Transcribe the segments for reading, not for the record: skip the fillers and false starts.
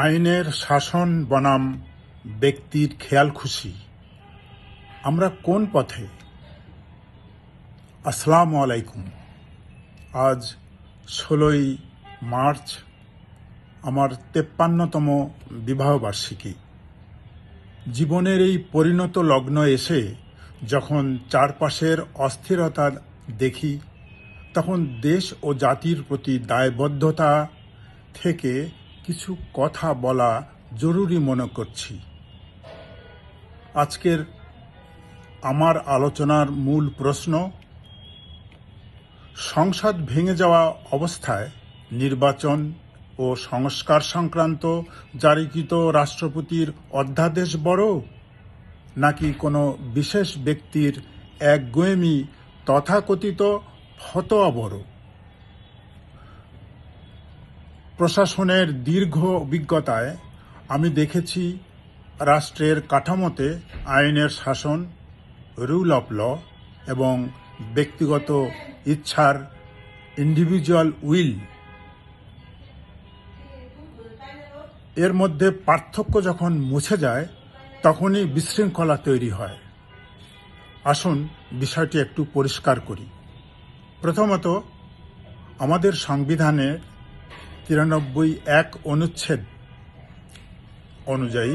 আইনের শাসন বনাম ব্যক্তির খেয়ালখুশি, আমরা কোন পথে? আসসালামু আলাইকুম। আজ 16ই মার্চ, আমার 53তম বিবাহবার্ষিকী। জীবনের এই পরিণত লগ্ন এসে যখন চারপাশের অস্থিরতা দেখি, তখন দেশ ও জাতির প্রতি দায়বদ্ধতা থেকে কিছু কথা বলা জরুরি মনে করছি। আজকের আমার আলোচনার মূল প্রশ্ন: সংসদ ভেঙে যাওয়া অবস্থায় নির্বাচন ও সংস্কার সংক্রান্ত জারিকৃত রাষ্ট্রপতির অধ্যাদেশ বড়, নাকি কোনো বিশেষ ব্যক্তির একগুঁয়েমি তথাকথিত ফতোয়া বড়? প্রশাসনের দীর্ঘ অভিজ্ঞতায় আমি দেখেছি, রাষ্ট্রের কাঠামোতে আইনের শাসন, রুল অফ ল এবং ব্যক্তিগত ইচ্ছার ইন্ডিভিজুয়াল উইল এর মধ্যে পার্থক্য যখন মুছে যায়, তখনই বিশৃঙ্খলা তৈরি হয়। আসুন বিষয়টি একটু পরিষ্কার করি। প্রথমত, আমাদের সংবিধানের 93(1) অনুচ্ছেদ অনুযায়ী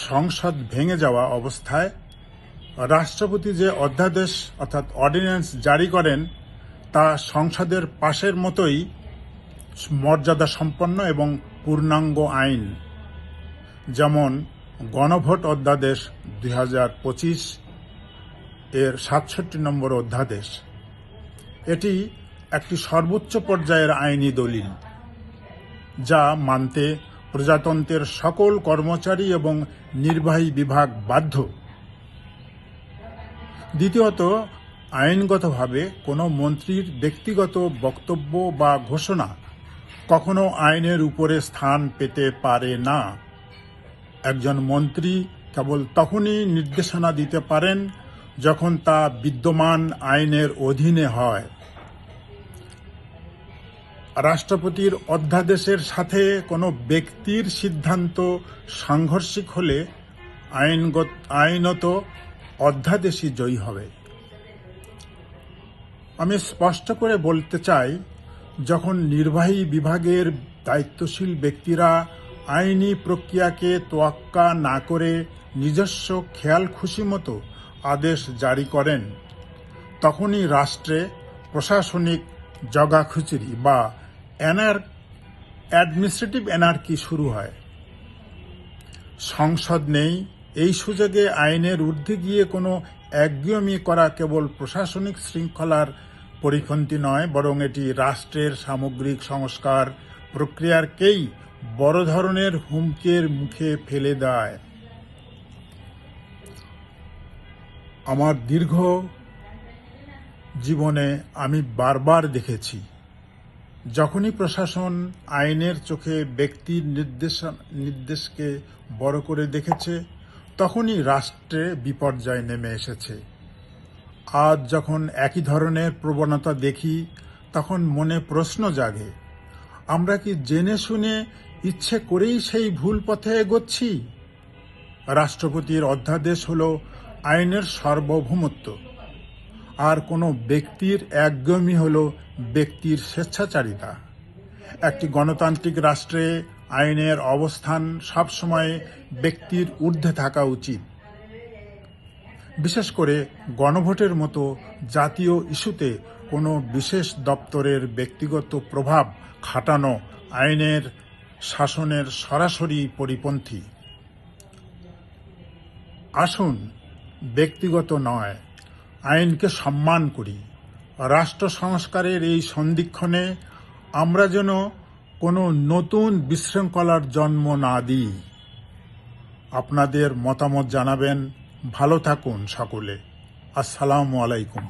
সংসদ ভেঙে যাওয়া অবস্থায় রাষ্ট্রপতি যে অধ্যাদেশ অর্থাৎ অর্ডিন্যান্স জারি করেন, তা সংসদের পাশের মতোই মর্যাদা সম্পন্ন এবং পূর্ণাঙ্গ আইন। যেমন গণভোট অধ্যাদেশ 2025 এর 67 নম্বর অধ্যাদেশ। এটি একটি সর্বোচ্চ পর্যায়ের আইনি দলিল, যা মানতে প্রজাতন্ত্রের সকল কর্মচারী এবং নির্বাহী বিভাগ বাধ্য। দ্বিতীয়ত, আইনগতভাবে কোনো মন্ত্রীর ব্যক্তিগত বক্তব্য বা ঘোষণা কখনো আইনের উপরে স্থান পেতে পারে না। একজন মন্ত্রী কেবল তখনই নির্দেশনা দিতে পারেন যখন তা বিদ্যমান আইনের অধীনে হয়। রাষ্ট্রপতির অধ্যাদেশের সাথে কোনো ব্যক্তির সিদ্ধান্ত সাংঘর্ষিক হলে আইনত অধ্যাদেশই জয়ী হবে। আমি স্পষ্ট করে বলতে চাই, যখন নির্বাহী বিভাগের দায়িত্বশীল ব্যক্তিরা আইনি প্রক্রিয়াকে তোয়াক্কা না করে নিজস্ব খেয়াল খুশি মতো আদেশ জারি করেন, তখনই রাষ্ট্রে প্রশাসনিক জগাখিচুড়ি বা অ্যাডমিনিস্ট্রেটিভ অ্যানার্কি শুরু হয়। সংসদ নেই, এই সুযোগে আইনের ঊর্ধ্বে গিয়ে কোনো একগুঁয়েমি করা কেবল প্রশাসনিক শৃঙ্খলার পরিপন্থী নয়, বরং এটি রাষ্ট্রের সামগ্রিক সংস্কার প্রক্রিয়াকেই বড় ধরনের হুমকির মুখে ফেলে দেয়। আমার দীর্ঘ জীবনে আমি বারবার দেখেছি, যখনই প্রশাসন আইনের চোখে ব্যক্তির নির্দেশকে বড় করে দেখেছে, তখনই রাষ্ট্রে বিপর্যয় নেমে এসেছে। আজ যখন একই ধরনের প্রবণতা দেখি, তখন মনে প্রশ্ন জাগে, আমরা কি জেনে শুনে ইচ্ছে করেই সেই ভুল পথে এগোচ্ছি? রাষ্ট্রপতির অধ্যাদেশ হল আইনের সার্বভৌমত্ব, আর কোনো ব্যক্তির একগুঁয়েমি হল ব্যক্তির স্বেচ্ছাচারিতা। একটি গণতান্ত্রিক রাষ্ট্রে আইনের অবস্থান সবসময় ব্যক্তির ঊর্ধ্বে থাকা উচিত। বিশেষ করে গণভোটের মতো জাতীয় ইস্যুতে কোনো বিশেষ দপ্তরের ব্যক্তিগত প্রভাব খাটানো আইনের শাসনের সরাসরি পরিপন্থী। আসুন ব্যক্তিগত নয়, আইনকে সম্মান করি। রাষ্ট্র সংস্কারের এই সন্ধিক্ষণে আমরা যেন কোনো নতুন বিশৃঙ্খলার জন্ম না দিই। আপনাদের মতামত জানাবেন। ভালো থাকুন সকলে। আসসালামু আলাইকুম।